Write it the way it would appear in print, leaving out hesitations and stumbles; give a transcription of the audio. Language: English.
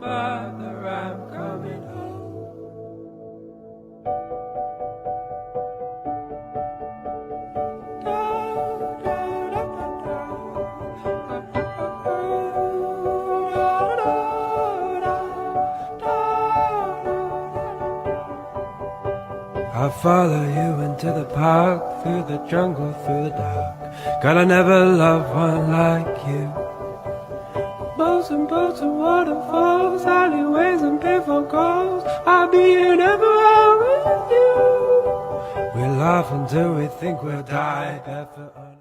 Mother, I'm coming home. I'll follow you into the park, through the jungle, through the dark. God, I never loved one like you. Boats and boats and waterfalls, alleyways and painful calls. I'll be here everywhere with you. We laugh until we think we'll die, barefoot on